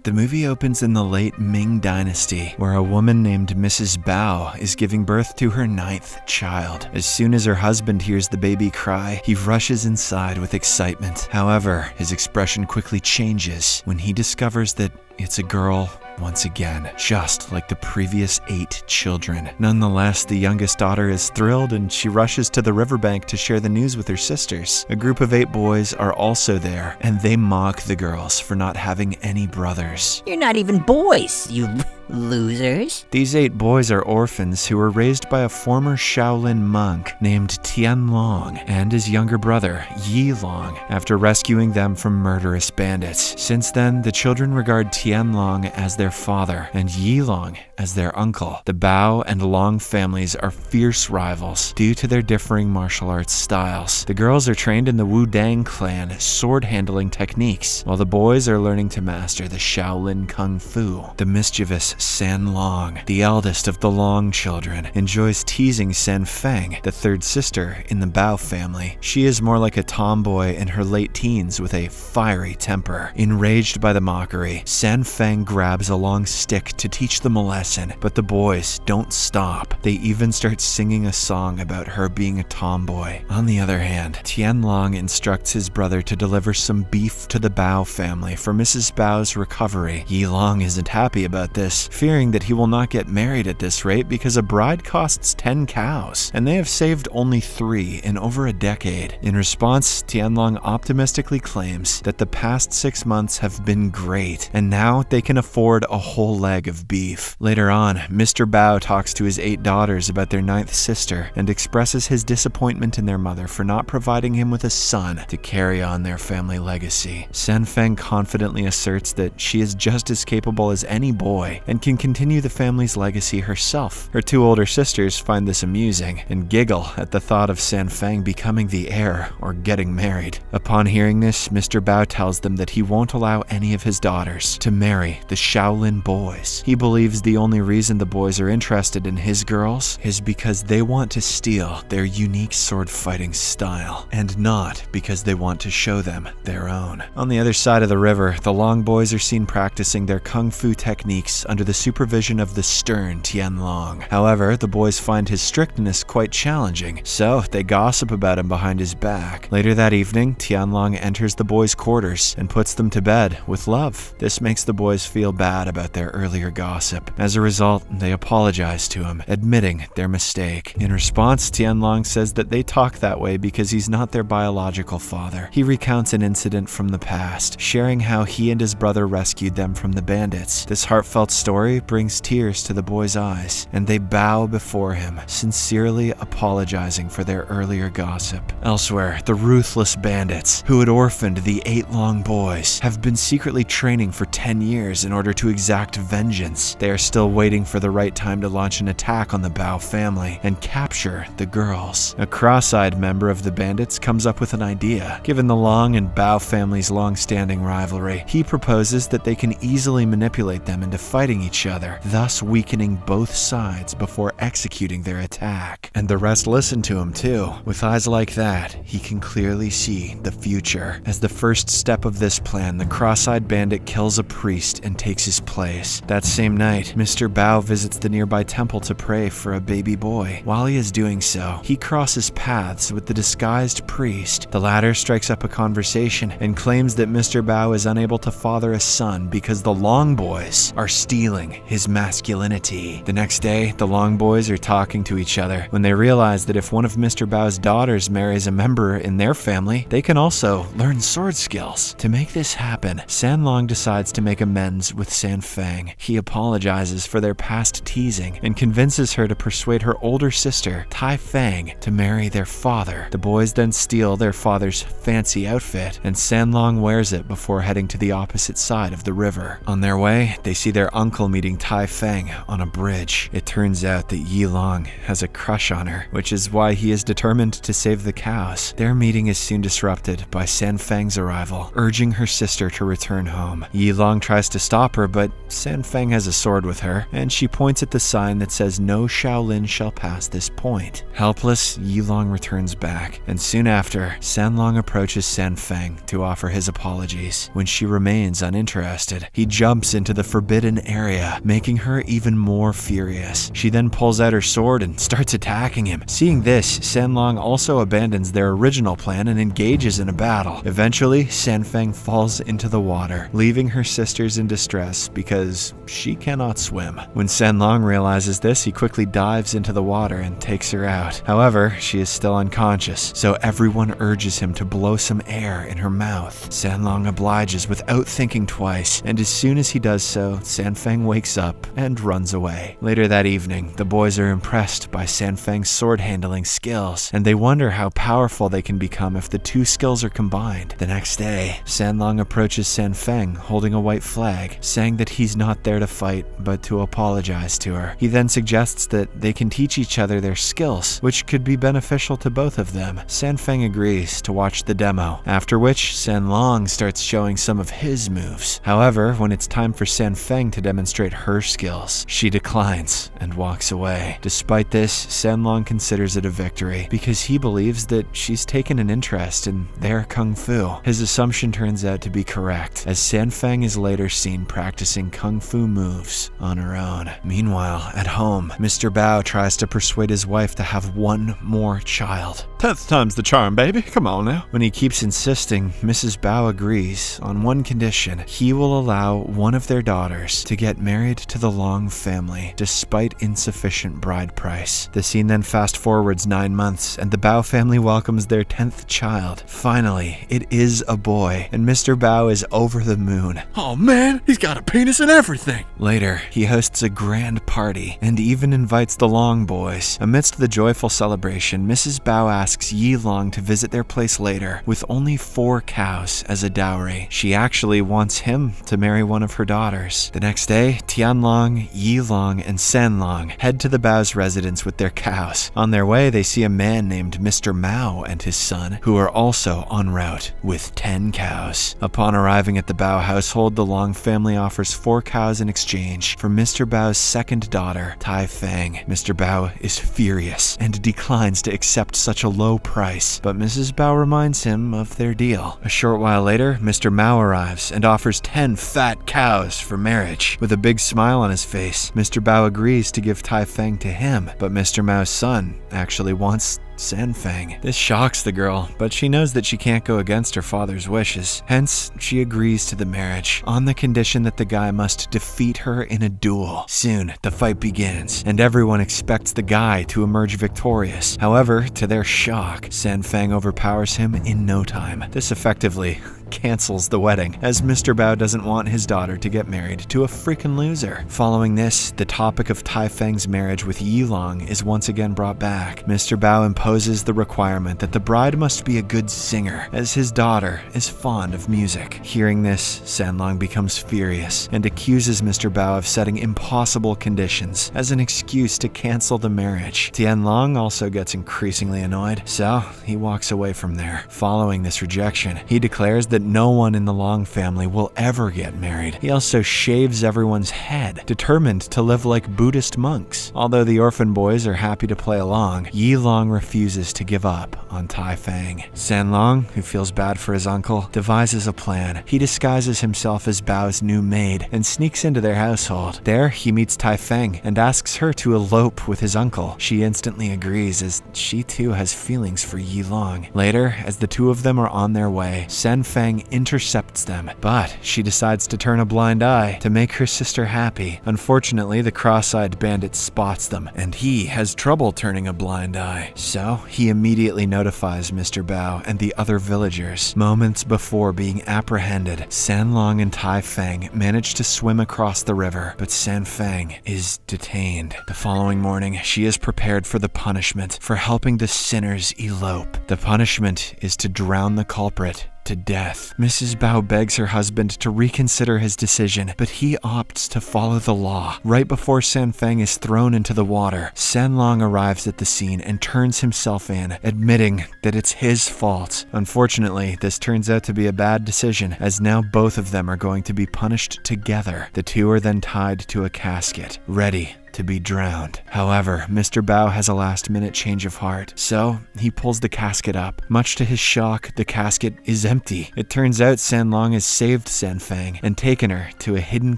The movie opens in the late Ming Dynasty, where a woman named Mrs. Bao is giving birth to her 9th child. As soon as her husband hears the baby cry, he rushes inside with excitement. However, his expression quickly changes when he discovers that it's a girl once again, just like the previous 8 children. Nonetheless, the youngest daughter is thrilled and she rushes to the riverbank to share the news with her sisters. A group of 8 boys are also there, and they mock the girls for not having any brothers. You're not even boys, you losers. These 8 boys are orphans who were raised by a former Shaolin monk named Tian Long and his younger brother, Yi Long, after rescuing them from murderous bandits. Since then, the children regard Tian Long as their father and Yi Long as their uncle. The Bao and Long families are fierce rivals due to their differing martial arts styles. The girls are trained in the Wudang clan sword-handling techniques, while the boys are learning to master the Shaolin Kung Fu. The mischievous San Long, the eldest of the Long children, enjoys teasing San Feng, the 3rd sister in the Bao family. She is more like a tomboy in her late teens with a fiery temper. Enraged by the mockery, San Feng grabs a long stick to teach them a lesson, but the boys don't stop. They even start singing a song about her being a tomboy. On the other hand, Tian Long instructs his brother to deliver some beef to the Bao family for Mrs. Bao's recovery. Yi Long isn't happy about this, fearing that he will not get married at this rate because a bride costs 10 cows, and they have saved only 3 in over a decade. In response, Tian Long optimistically claims that the past 6 months have been great, and now they can afford a whole leg of beef. Later on, Mr. Bao talks to his 8 daughters about their 9th sister and expresses his disappointment in their mother for not providing him with a son to carry on their family legacy. San Feng confidently asserts that she is just as capable as any boy and can continue the family's legacy herself. Her 2 older sisters find this amusing and giggle at the thought of San Feng becoming the heir or getting married. Upon hearing this, Mr. Bao tells them that he won't allow any of his daughters to marry the Shaolin boys. He believes the only reason the boys are interested in his girls is because they want to steal their unique sword fighting style, and not because they want to show them their own. On the other side of the river, the Long boys are seen practicing their kung fu techniques under the supervision of the stern Tian Long. However, the boys find his strictness quite challenging, so they gossip about him behind his back. Later that evening, Tian Long enters the boys' quarters and puts them to bed with love. This makes the boys feel bad about their earlier gossip. As a result, they apologize to him, admitting their mistake. In response, Tian Long says that they talk that way because he's not their biological father. He recounts an incident from the past, sharing how he and his brother rescued them from the bandits. This heartfelt story brings tears to the boys' eyes, and they bow before him, sincerely apologizing for their earlier gossip. Elsewhere, the ruthless bandits, who had orphaned the 8 Long boys, have been secretly training for 10 years in order to exact vengeance. They are still waiting for the right time to launch an attack on the Bao family and capture the girls. A cross-eyed member of the bandits comes up with an idea. Given the Long and Bao family's long-standing rivalry, he proposes that they can easily manipulate them into fighting each other, thus weakening both sides before executing their attack. And the rest listen to him too. With eyes like that, he can clearly see the future. As the first step of this plan, the cross-eyed bandit kills a priest and takes his place. That same night, Mr. Bao visits the nearby temple to pray for a baby boy. While he is doing so, he crosses paths with the disguised priest. The latter strikes up a conversation and claims that Mr. Bao is unable to father a son because the Long boys are stealing his masculinity. The next day, the Long boys are talking to each other when they realize that if one of Mr. Bao's daughters marries a member in their family, they can also learn sword skills. To make this happen, San Long decides to make amends with San Feng. He apologizes for their past teasing and convinces her to persuade her older sister, Tai Feng, to marry their father. The boys then steal their father's fancy outfit, and San Long wears it before heading to the opposite side of the river. On their way, they see their uncle uncle meeting Tai Feng on a bridge. It turns out that Yi Long has a crush on her, which is why he is determined to save the cows. Their meeting is soon disrupted by San Feng's arrival, urging her sister to return home. Yi Long tries to stop her, but San Feng has a sword with her, and she points at the sign that says no Shaolin shall pass this point. Helpless, Yi Long returns back, and soon after, San Long approaches San Feng to offer his apologies. When she remains uninterested, he jumps into the forbidden area, making her even more furious. She then pulls out her sword and starts attacking him. Seeing this, San Long also abandons their original plan and engages in a battle. Eventually, San Feng falls into the water, leaving her sisters in distress because she cannot swim. When San Long realizes this, he quickly dives into the water and takes her out. However, she is still unconscious, so everyone urges him to blow some air in her mouth. San Long obliges without thinking twice, and as soon as he does so, San Feng wakes up and runs away. Later that evening, the boys are impressed by San Feng's sword-handling skills, and they wonder how powerful they can become if the two skills are combined. The next day, San Long approaches San Feng holding a white flag, saying that he's not there to fight, but to apologize to her. He then suggests that they can teach each other their skills, which could be beneficial to both of them. San Feng agrees to watch the demo, after which San Long starts showing some of his moves. However, when it's time for San Feng to demonstrate her skills, she declines and walks away. Despite this, San Long considers it a victory because he believes that she's taken an interest in their kung fu. His assumption turns out to be correct, as San Feng is later seen practicing kung fu moves on her own. Meanwhile, at home, Mr. Bao tries to persuade his wife to have one more child. 10th time's the charm, baby. Come on now. When he keeps insisting, Mrs. Bao agrees on one condition. He will allow one of their daughters to get married to the Long family, despite insufficient bride price. The scene then fast forwards 9 months, and the Bao family welcomes their 10th child. Finally, it is a boy, and Mr. Bao is over the moon. Oh man, he's got a penis and everything. Later, he hosts a grand party, and even invites the Long boys. Amidst the joyful celebration, Mrs. Bao asks Yi Long to visit their place later, with only 4 cows as a dowry. She actually wants him to marry one of her daughters. The next day, Tian Long, Yi Long, and San Long head to the Bao's residence with their cows. On their way, they see a man named Mr. Mao and his son, who are also en route with 10 cows. Upon arriving at the Bao household, the Long family offers 4 cows in exchange for Mr. Bao's second daughter, Tai Feng. Mr. Bao is furious and declines to accept such a low price, but Mrs. Bao reminds him of their deal. A short while later, Mr. Mao arrives and offers 10 fat cows for marriage. With a big smile on his face, Mr. Bao agrees to give Tai Feng to him, but Mr. Mao's son actually wants San Feng. This shocks the girl, but she knows that she can't go against her father's wishes. Hence, she agrees to the marriage, on the condition that the guy must defeat her in a duel. Soon, the fight begins, and everyone expects the guy to emerge victorious. However, to their shock, San Feng overpowers him in no time. This effectively cancels the wedding, as Mr. Bao doesn't want his daughter to get married to a freaking loser. Following this, the topic of Tai Feng's marriage with Yi Long is once again brought back. Mr. Bao imposes the requirement that the bride must be a good singer, as his daughter is fond of music. Hearing this, San Long becomes furious and accuses Mr. Bao of setting impossible conditions as an excuse to cancel the marriage. Tian Long also gets increasingly annoyed, so he walks away from there. Following this rejection, he declares that no one in the Long family will ever get married. He also shaves everyone's head, determined to live like Buddhist monks. Although the orphan boys are happy to play along, Yi Long refuses to give up on Tai Feng. San Long, who feels bad for his uncle, devises a plan. He disguises himself as Bao's new maid and sneaks into their household. There, he meets Tai Feng and asks her to elope with his uncle. She instantly agrees, as she too has feelings for Yi Long. Later, as the two of them are on their way, San Feng intercepts them, but she decides to turn a blind eye to make her sister happy. Unfortunately, the cross-eyed bandit spots them, and he has trouble turning a blind eye. So, he immediately notifies Mr. Bao and the other villagers. Moments before being apprehended, San Long and Tai Feng manage to swim across the river, but San Feng is detained. The following morning, she is prepared for the punishment for helping the sinners elope. The punishment is to drown the culprit to death. Mrs. Bao begs her husband to reconsider his decision, but he opts to follow the law. Right before San Feng is thrown into the water, San Long arrives at the scene and turns himself in, admitting that it's his fault. Unfortunately, this turns out to be a bad decision, as now both of them are going to be punished together. The two are then tied to a casket, ready to be drowned. However, Mr. Bao has a last-minute change of heart, so he pulls the casket up. Much to his shock, the casket is empty. It turns out San Long has saved San Feng and taken her to a hidden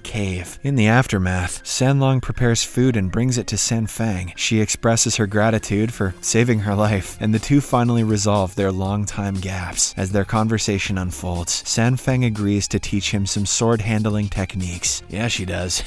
cave. In the aftermath, San Long prepares food and brings it to San Feng. She expresses her gratitude for saving her life, and the two finally resolve their long-time gaps. As their conversation unfolds, San Feng agrees to teach him some sword-handling techniques. Yeah, she does.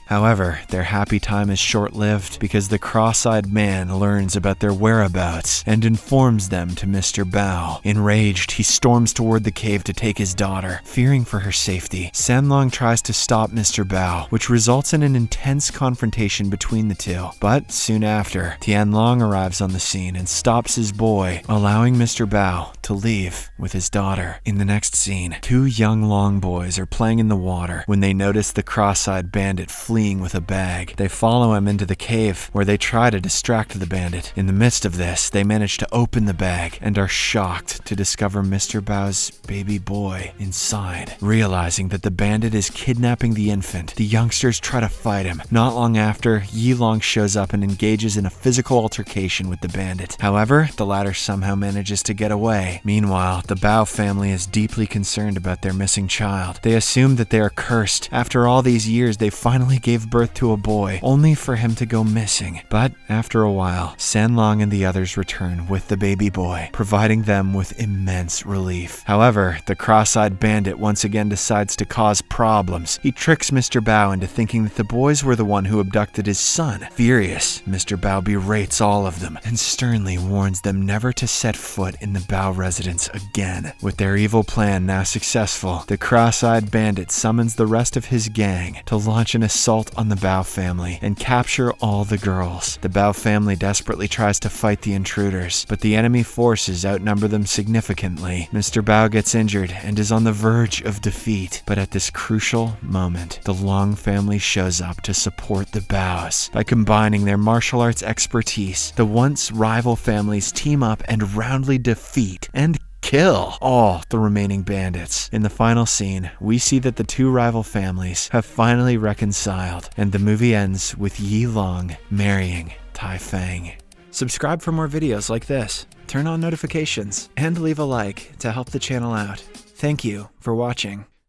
However, their happy time is short-lived because the cross-eyed man learns about their whereabouts and informs them to Mr. Bao. Enraged, he storms toward the cave to take his daughter. Fearing for her safety, San Long tries to stop Mr. Bao, which results in an intense confrontation between the two. But soon after, Tian Long arrives on the scene and stops his boy, allowing Mr. Bao to leave with his daughter. In the next scene, two young Long boys are playing in the water when they notice the cross-eyed bandit fleeing with a bag. They follow him into the cave, where they try to distract the bandit. In the midst of this, they manage to open the bag and are shocked to discover Mr. Bao's baby boy inside. Realizing that the bandit is kidnapping the infant, the youngsters try to fight him. Not long after, Yi Long shows up and engages in a physical altercation with the bandit. However, the latter somehow manages to get away. Meanwhile, the Bao family is deeply concerned about their missing child. They assume that they are cursed. After all these years, they finally gave birth to a boy, only for him to go missing. But after a while, San Long and the others return with the baby boy, providing them with immense relief. However, the cross-eyed bandit once again decides to cause problems. He tricks Mr. Bao into thinking that the boys were the one who abducted his son. Furious, Mr. Bao berates all of them and sternly warns them never to set foot in the Bao residence again. With their evil plan now successful, the cross-eyed bandit summons the rest of his gang to launch an assault on the Bao family and capture all the girls. The Bao family desperately tries to fight the intruders, but the enemy forces outnumber them significantly. Mr. Bao gets injured and is on the verge of defeat, but at this crucial moment, the Long family shows up to support the Baos. By combining their martial arts expertise, the once rival families team up and roundly defeat and kill all the remaining bandits. In the final scene, we see that the two rival families have finally reconciled, and the movie ends with Yi Long marrying Tai Feng. Subscribe for more videos like this, turn on notifications, and leave a like to help the channel out. Thank you for watching.